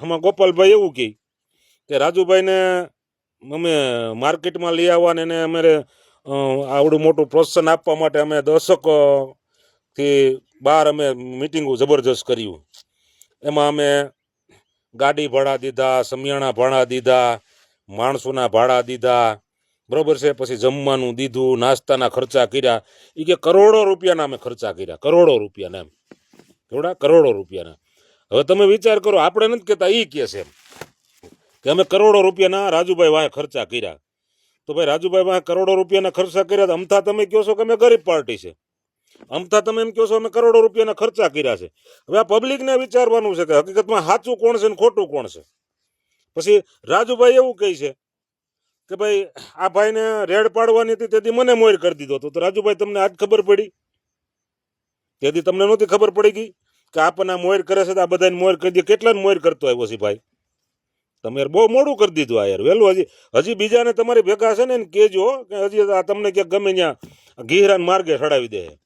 આમાં ગોપાલભાઈ એવું કહે કે રાજુભાઈને અમે માર્કેટમાં લઈ આવવાને એને અમારે આવડું મોટું પ્રોત્સાહન આપવા માટે અમે દશકથી બહાર અમે મિટિંગો જબરજસ્ત કર્યું. એમાં અમે ગાડી ભાડા દીધા, સમિયાણા ભાડા દીધા, માણસોના ભાડા દીધા, બરોબર છે. પછી જમવાનું દીધું, નાસ્તાના ખર્ચા કર્યા. એ કે કરોડો રૂપિયાના અમે ખર્ચા કર્યા, કરોડો રૂપિયાના. એમ થોડા કરોડો રૂપિયાના. હવે તમે વિચાર કરો, આપણે નથી કહેતા, એ કહે છે એમ કે અમે કરોડો રૂપિયાના રાજુભાઈ વાંહે ખર્ચા કર્યા. તો ભાઈ રાજુભાઈ વાંહે કરોડો રૂપિયાના ખર્ચા કર્યા, તો અમથા તમે કહો છો કે અમે ગરીબ પાર્ટી છે, અમથા તમે એમ કહો છો અમે કરોડો રૂપિયાના ખર્ચા કર્યા છે. હવે આ પબ્લિકને વિચારવાનું છે કે હકીકતમાં સાચું કોણ છે ને ખોટું કોણ છે. પછી રાજુભાઈ એવું કહે છે કે ભાઈ આ ભાઈને રેડ પાડવાની હતી તેથી મને મોર કરી દીધો હતો. તો રાજુભાઈ તમને આજ ખબર પડી? તેથી તમને નહોતી ખબર પડી ગઈ કે આપણને આ મોર કરે છે તો આ બધાને મોર કરી દે? કેટલાને મોર કરતો આવ્યો છે ભાઈ? તમે યાર બહુ મોડું કરી દીધું આ યાર, વહેલું. હજી બીજાને તમારી ભેગા છે ને એને કહેજો કે હજી આ તમને ક્યાંક ગમે ત્યાં ઘીરાન માર્ગે ચડાવી દે.